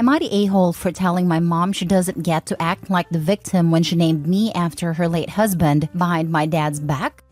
Am I the a-hole for telling my mom she doesn't get to act like the victim when she named me after her late husband behind my dad's back?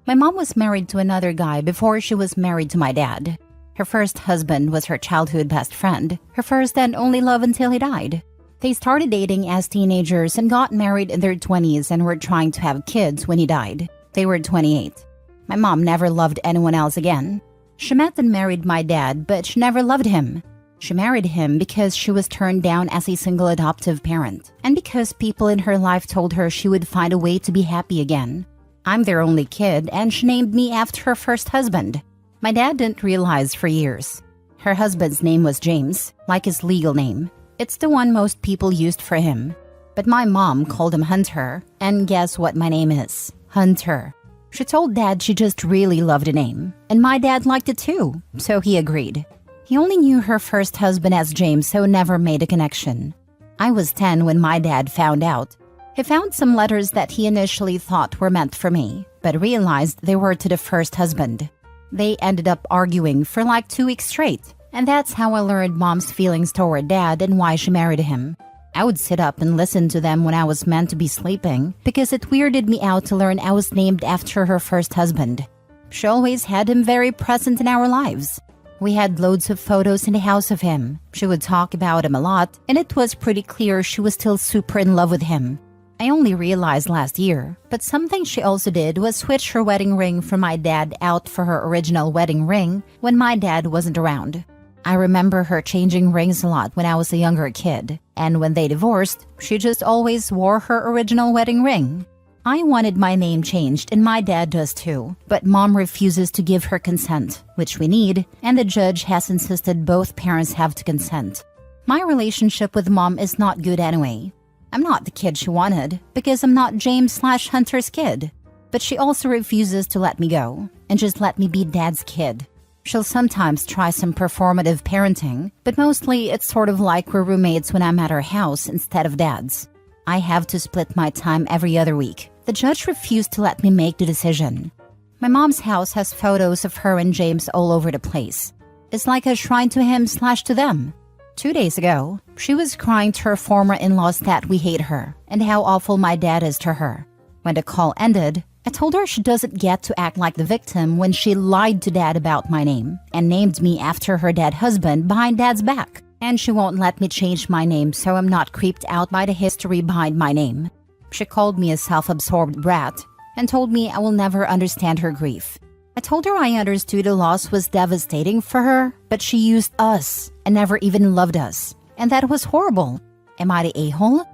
My mom was married to another guy before she was married to my dad. Her first husband was her childhood best friend, her first and only love until he died. They started dating as teenagers and got married in their 20s and were trying to have kids when he died. They were 28. My mom never loved anyone else again. She met and married my dad, but she never loved him. She married him because she was turned down as a single adoptive parent, and because people in her life told her she would find a way to be happy again. I'm their only kid, and she named me after her first husband. My dad didn't realize for years. Her husband's name was James, like his legal name. It's the one most people used for him. But my mom called him Hunter, and guess what my name is? Hunter. She told Dad she just really loved the name, and my dad liked it too, so he agreed. He only knew her first husband as James, so never made a connection. I was 10 when my dad found out. He found some letters that he initially thought were meant for me, but realized they were to the first husband. They ended up arguing for like 2 weeks straight, and that's how I learned Mom's feelings toward Dad and why she married him. I would sit up and listen to them when I was meant to be sleeping, because it weirded me out to learn I was named after her first husband. She always had him very present in our lives. We had loads of photos in the house of him. She would talk about him a lot, and it was pretty clear she was still super in love with him. I only realized last year, but something she also did was switch her wedding ring from my dad out for her original wedding ring when my dad wasn't around. I remember her changing rings a lot when I was a younger kid, and when they divorced, she just always wore her original wedding ring. I wanted my name changed, and my dad does too, but Mom refuses to give her consent, which we need, and the judge has insisted both parents have to consent. My relationship with Mom is not good anyway. I'm not the kid she wanted, because I'm not James/Hunter's kid. But she also refuses to let me go, and just let me be Dad's kid. She'll sometimes try some performative parenting, but mostly it's sort of like we're roommates when I'm at her house instead of Dad's. I have to split my time every other week. The judge refused to let me make the decision. My mom's house has photos of her and James all over the place. It's like a shrine to him/to them. 2 days ago, she was crying to her former in-laws that we hate her and how awful my dad is to her. When the call ended, I told her she doesn't get to act like the victim when she lied to Dad about my name and named me after her dead husband behind Dad's back. And she won't let me change my name so I'm not creeped out by the history behind my name. She called me a self-absorbed brat and told me I will never understand her grief. I told her I understood the loss was devastating for her, but she used us and never even loved us. And that was horrible. Am I the a-hole?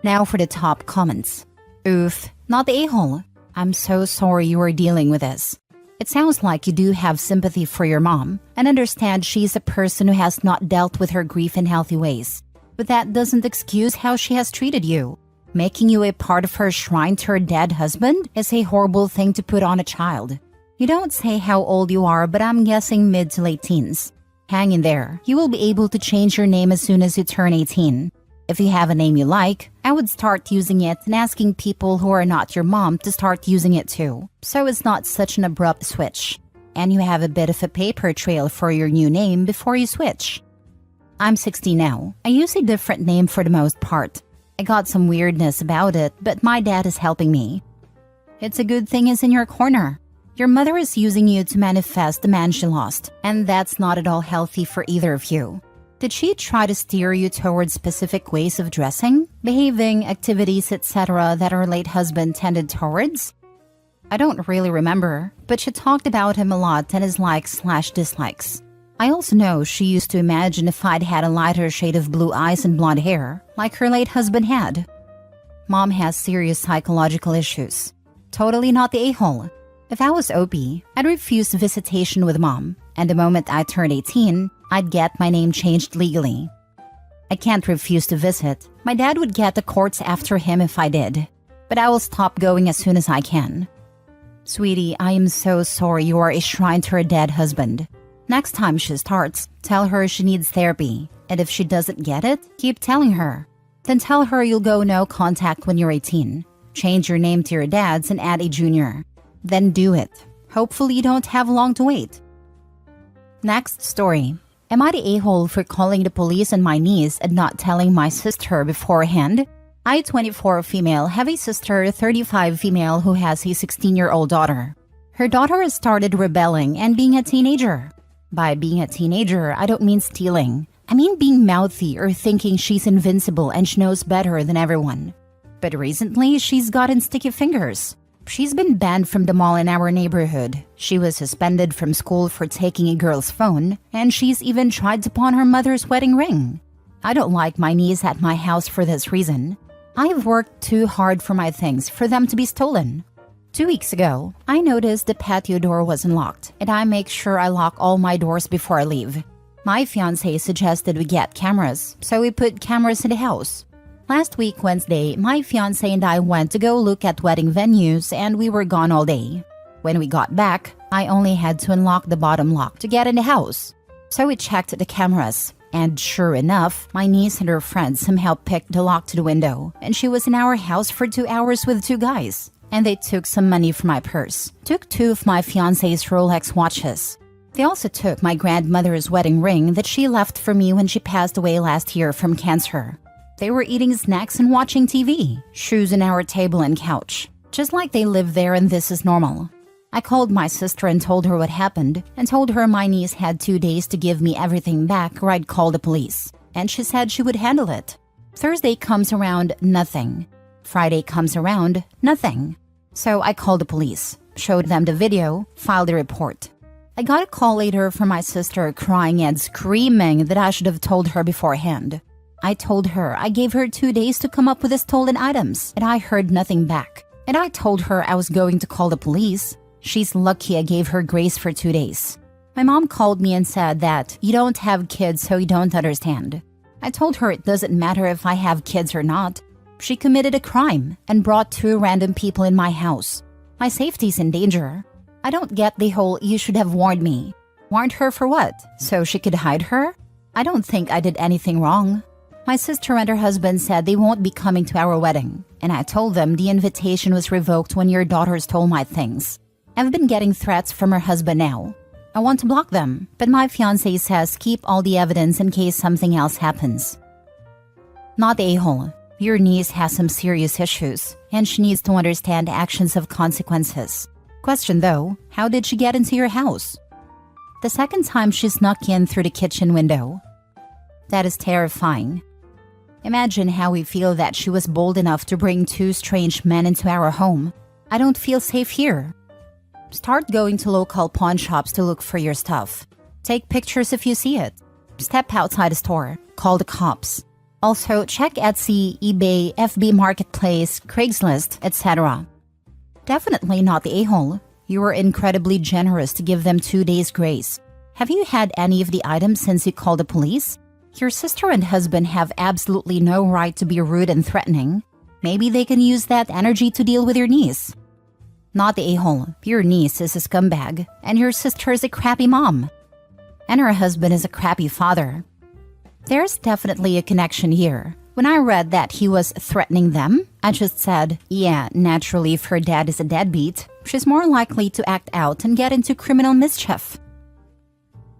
Now for the top comments. Oof, not the a-hole. I'm so sorry you are dealing with this. It sounds like you do have sympathy for your mom and understand she's a person who has not dealt with her grief in healthy ways. But that doesn't excuse how she has treated you. Making you a part of her shrine to her dead husband is a horrible thing to put on a child. You don't say how old you are, but I'm guessing mid to late teens. Hang in there. You will be able to change your name as soon as you turn 18. If you have a name you like, I would start using it and asking people who are not your mom to start using it too, so it's not such an abrupt switch. And you have a bit of a paper trail for your new name before you switch. I'm 60 now. I use a different name for the most part. I got some weirdness about it, but my dad is helping me. It's a good thing he's in your corner. Your mother is using you to manifest the man she lost, and that's not at all healthy for either of you. Did she try to steer you towards specific ways of dressing, behaving, activities, etc. that her late husband tended towards? I don't really remember, but she talked about him a lot and his likes/dislikes. I also know she used to imagine if I'd had a lighter shade of blue eyes and blonde hair, like her late husband had. Mom has serious psychological issues. Totally not the a-hole. If I was OP, I'd refuse visitation with Mom, and the moment I turned 18, I'd get my name changed legally. I can't refuse to visit. My dad would get the courts after him if I did, but I will stop going as soon as I can. Sweetie, I am so sorry you are a shrine to her dead husband. Next time she starts, tell her she needs therapy, and if she doesn't get it, keep telling her. Then tell her you'll go no contact when you're 18. Change your name to your dad's and add a junior. Then do it. Hopefully you don't have long to wait. Next story. Am I the a-hole for calling the police on my niece and not telling my sister beforehand? I, 24 female, have a sister, 35 female, who has a 16-year-old daughter. Her daughter has started rebelling and being a teenager. By being a teenager, I don't mean stealing. I mean being mouthy or thinking she's invincible and she knows better than everyone. But recently, she's gotten sticky fingers. She's been banned from the mall in our neighborhood. She was suspended from school for taking a girl's phone, and she's even tried to pawn her mother's wedding ring. I don't like my niece at my house for this reason. I've worked too hard for my things for them to be stolen. 2 weeks ago, I noticed the patio door was unlocked, and I make sure I lock all my doors before I leave. My fiancé suggested we get cameras, so we put cameras in the house. Last week, Wednesday, my fiancé and I went to go look at wedding venues and we were gone all day. When we got back, I only had to unlock the bottom lock to get in the house. So we checked the cameras, and sure enough, my niece and her friends somehow picked the lock to the window, and she was in our house for 2 hours with 2 guys. And they took some money from my purse, took 2 of my fiancé's Rolex watches. They also took my grandmother's wedding ring that she left for me when she passed away last year from cancer. They were eating snacks and watching TV, shoes on our table and couch, just like they live there and this is normal. I called my sister and told her what happened, and told her my niece had 2 days to give me everything back or I'd call the police, and she said she would handle it. Thursday comes around, nothing. Friday comes around, nothing. So I called the police, showed them the video, filed a report. I got a call later from my sister crying and screaming that I should have told her beforehand. I told her I gave her 2 days to come up with the stolen items, and I heard nothing back. And I told her I was going to call the police. She's lucky I gave her grace for 2 days. My mom called me and said that you don't have kids, so you don't understand. I told her it doesn't matter if I have kids or not. She committed a crime and brought 2 random people in my house. My safety's in danger. I don't get the whole you should have warned me. Warned her for what? So she could hide her? I don't think I did anything wrong. My sister and her husband said they won't be coming to our wedding, and I told them the invitation was revoked when your daughter stole my things. I've been getting threats from her husband now. I want to block them, but my fiancé says keep all the evidence in case something else happens. Not the a-hole. Your niece has some serious issues, and she needs to understand actions have consequences. Question though, how did she get into your house? The second time she snuck in through the kitchen window. That is terrifying. Imagine how we feel that she was bold enough to bring 2 strange men into our home. I don't feel safe here. Start going to local pawn shops to look for your stuff. Take pictures if you see it. Step outside the store. Call the cops. Also, check Etsy, eBay, FB Marketplace, Craigslist, etc. Definitely not the a-hole. You were incredibly generous to give them 2 days grace. Have you had any of the items since you called the police? Your sister and husband have absolutely no right to be rude and threatening. Maybe they can use that energy to deal with your niece. Not the a-hole. Your niece is a scumbag, and your sister is a crappy mom. And her husband is a crappy father. There's definitely a connection here. When I read that he was threatening them, I just said, yeah, naturally if her dad is a deadbeat, she's more likely to act out and get into criminal mischief.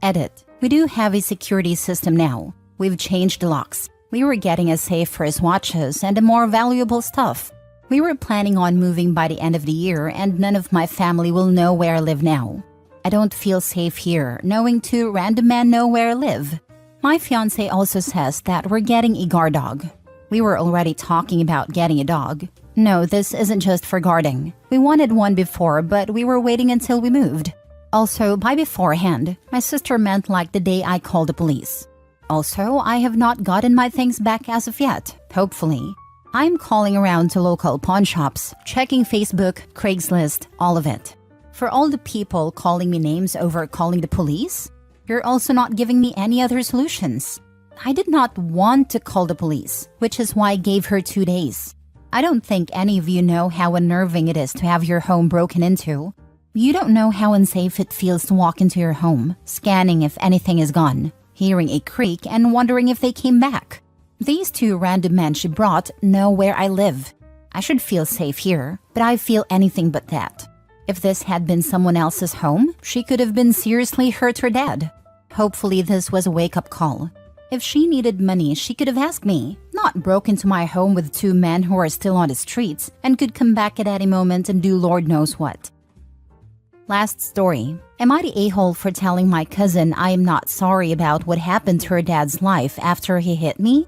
Edit. We do have a security system now. We've changed the locks. We were getting a safe for his watches and the more valuable stuff. We were planning on moving by the end of the year, and none of my family will know where I live now. I don't feel safe here, knowing 2 random men know where I live. My fiancé also says that we're getting a guard dog. We were already talking about getting a dog. No, this isn't just for guarding. We wanted one before, but we were waiting until we moved. Also, by beforehand, my sister meant like the day I called the police. Also, I have not gotten my things back as of yet, hopefully. I'm calling around to local pawn shops, checking Facebook, Craigslist, all of it. For all the people calling me names over calling the police, you're also not giving me any other solutions. I did not want to call the police, which is why I gave her 2 days. I don't think any of you know how unnerving it is to have your home broken into. You don't know how unsafe it feels to walk into your home, scanning if anything is gone, hearing a creak and wondering if they came back. These 2 random men she brought know where I live. I should feel safe here, but I feel anything but that. If this had been someone else's home, she could have been seriously hurt or dead. Hopefully this was a wake-up call. If she needed money, she could have asked me, not broke into my home with two men who are still on the streets and could come back at any moment and do Lord knows what. Last story. Am I the a-hole for telling my cousin I am not sorry about what happened to her dad's life after he hit me?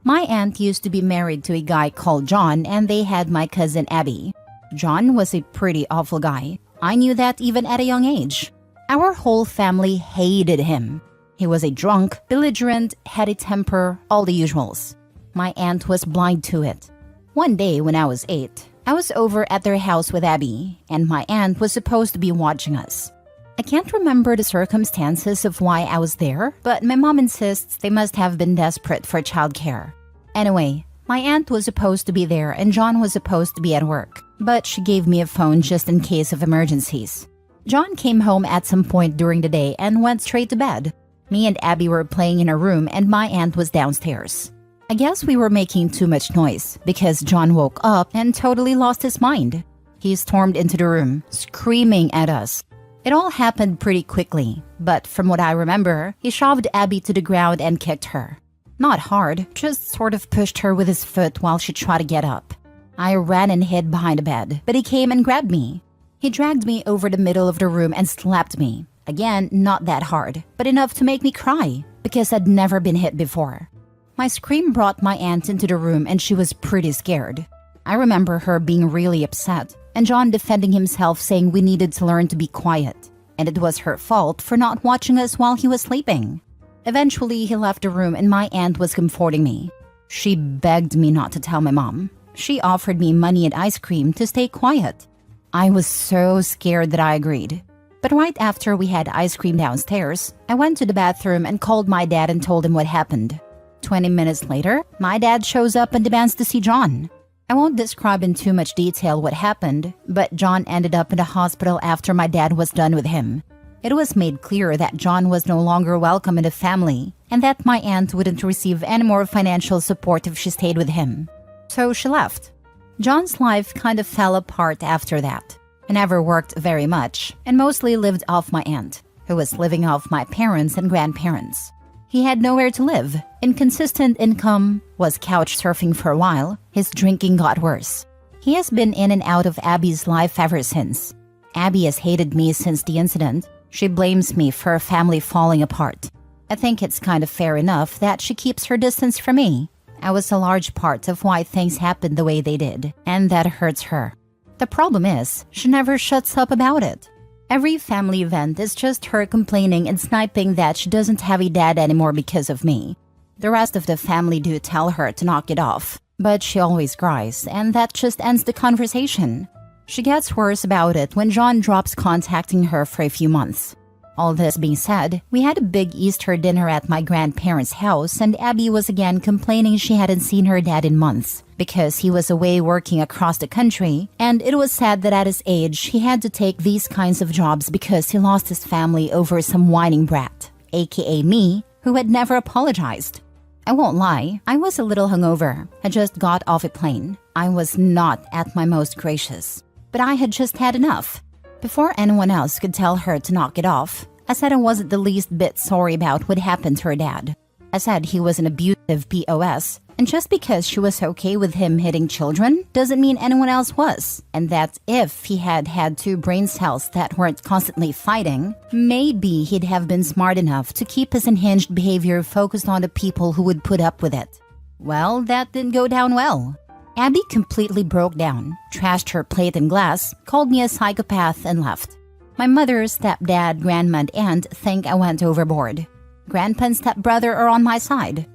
My aunt used to be married to a guy called John, and they had my cousin Abby. John was a pretty awful guy. I knew that even at a young age. Our whole family hated him. He was a drunk, belligerent, had a temper, all the usuals. My aunt was blind to it. One day when I was 8, I was over at their house with Abby, and my aunt was supposed to be watching us. I can't remember the circumstances of why I was there, but my mom insists they must have been desperate for childcare. Anyway, my aunt was supposed to be there and John was supposed to be at work, but she gave me a phone just in case of emergencies. John came home at some point during the day and went straight to bed. Me and Abby were playing in her room and my aunt was downstairs. I guess we were making too much noise because John woke up and totally lost his mind. He stormed into the room, screaming at us. It all happened pretty quickly, but from what I remember, he shoved Abby to the ground and kicked her. Not hard, just sort of pushed her with his foot while she tried to get up. I ran and hid behind the bed, but he came and grabbed me. He dragged me over the middle of the room and slapped me. Again, not that hard, but enough to make me cry, because I'd never been hit before. My scream brought my aunt into the room and she was pretty scared. I remember her being really upset, and John defending himself saying we needed to learn to be quiet, and it was her fault for not watching us while he was sleeping. Eventually, he left the room and my aunt was comforting me. She begged me not to tell my mom. She offered me money and ice cream to stay quiet. I was so scared that I agreed. But right after we had ice cream downstairs, I went to the bathroom and called my dad and told him what happened. 20 minutes later, my dad shows up and demands to see John. I won't describe in too much detail what happened, but John ended up in the hospital after my dad was done with him. It was made clear that John was no longer welcome in the family and that my aunt wouldn't receive any more financial support if she stayed with him. So she left. John's life kind of fell apart after that. I never worked very much and mostly lived off my aunt, who was living off my parents and grandparents. He had nowhere to live, inconsistent income, was couch surfing for a while, his drinking got worse. He has been in and out of Abby's life ever since. Abby has hated me since the incident. She blames me for her family falling apart. I think it's kind of fair enough that she keeps her distance from me. I was a large part of why things happened the way they did, and that hurts her. The problem is, she never shuts up about it. Every family event is just her complaining and sniping that she doesn't have a dad anymore because of me. The rest of the family do tell her to knock it off, but she always cries, and that just ends the conversation. She gets worse about it when John drops contacting her for a few months. All this being said, we had a big Easter dinner at my grandparents' house and Abby was again complaining she hadn't seen her dad in months because he was away working across the country, and it was sad that at his age he had to take these kinds of jobs because he lost his family over some whining brat, aka me, who had never apologized. I won't lie, I was a little hungover. I just got off a plane. I was not at my most gracious, but I had just had enough. Before anyone else could tell her to knock it off, I said I wasn't the least bit sorry about what happened to her dad. I said he was an abusive POS, and just because she was okay with him hitting children doesn't mean anyone else was, and that if he had had two brain cells that weren't constantly fighting, maybe he'd have been smart enough to keep his unhinged behavior focused on the people who would put up with it. Well, that didn't go down well. Abby completely broke down, trashed her plate and glass, called me a psychopath, and left. My mother, stepdad, grandma, and aunt think I went overboard. Grandpa and stepbrother are on my side.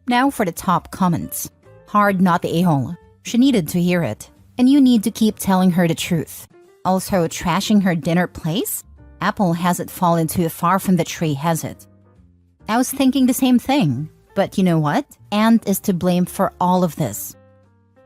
Now for the top comments. Hard not the a-hole. She needed to hear it. And you need to keep telling her the truth. Also, trashing her dinner place? Apple hasn't fallen too far from the tree, has it? I was thinking the same thing. But you know what? Aunt is to blame for all of this.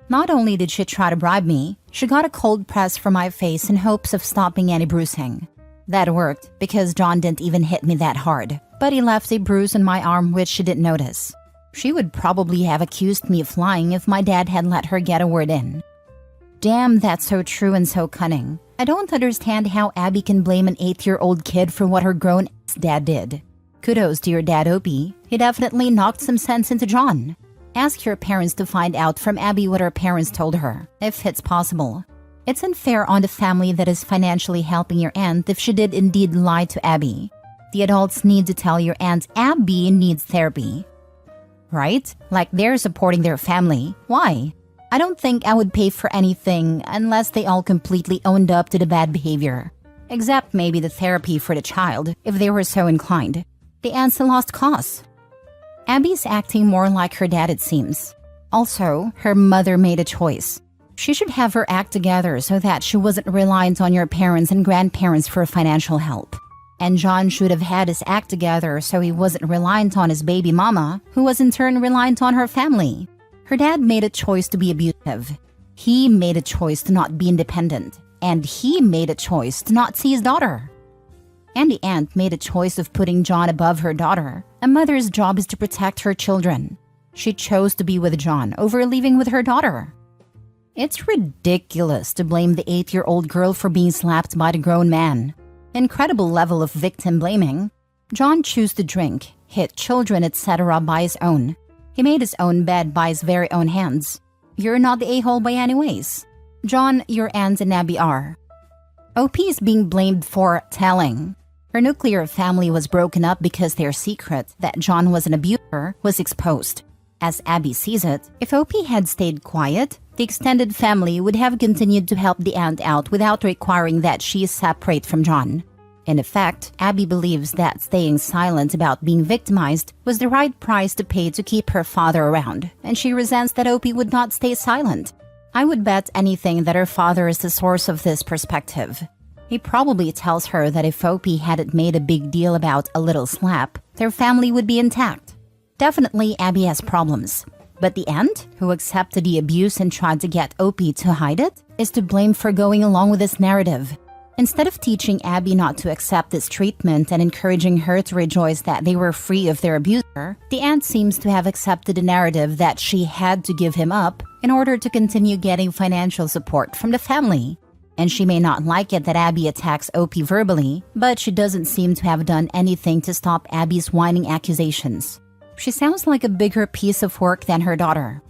Not only did she try to bribe me, she got a cold press for my face in hopes of stopping any bruising. That worked because John didn't even hit me that hard, but he left a bruise on my arm which she didn't notice. She would probably have accused me of lying if my dad had let her get a word in. Damn, that's so true and so cunning. I don't understand how Abby can blame an 8-year-old kid for what her grown-ass dad did. Kudos to your dad, Opie. He definitely knocked some sense into John. Ask your parents to find out from Abby what her parents told her, if it's possible. It's unfair on the family that is financially helping your aunt if she did indeed lie to Abby. The adults need to tell your aunt Abby needs therapy. Right? Like they're supporting their family. Why? I don't think I would pay for anything unless they all completely owned up to the bad behavior. Except maybe the therapy for the child, if they were so inclined. The aunt's a lost cause. Abby's acting more like her dad, it seems. Also, her mother made a choice. She should have her act together so that she wasn't reliant on your parents and grandparents for financial help. And John should have had his act together so he wasn't reliant on his baby mama, who was in turn reliant on her family. Her dad made a choice to be abusive. He made a choice to not be independent. And he made a choice to not see his daughter. And the aunt made a choice of putting John above her daughter. A mother's job is to protect her children. She chose to be with John over living with her daughter. It's ridiculous to blame the 8-year-old girl for being slapped by the grown man. Incredible level of victim blaming. John chose to drink, hit children, etc. by his own. He made his own bed by his very own hands. You're not the a-hole by anyways. John, your aunt and Abby are. OP is being blamed for telling. Her nuclear family was broken up because their secret that John was an abuser was exposed. As Abby sees it, if OP had stayed quiet, the extended family would have continued to help the aunt out without requiring that she is separate from John. In effect, Abby believes that staying silent about being victimized was the right price to pay to keep her father around, and she resents that OP would not stay silent. I would bet anything that her father is the source of this perspective. He probably tells her that if OP hadn't made a big deal about a little slap, their family would be intact. Definitely, Abby has problems. But the aunt, who accepted the abuse and tried to get OP to hide it, is to blame for going along with this narrative. Instead of teaching Abby not to accept this treatment and encouraging her to rejoice that they were free of their abuser, the aunt seems to have accepted the narrative that she had to give him up in order to continue getting financial support from the family. And she may not like it that Abby attacks OP verbally, but she doesn't seem to have done anything to stop Abby's whining accusations. She sounds like a bigger piece of work than her daughter.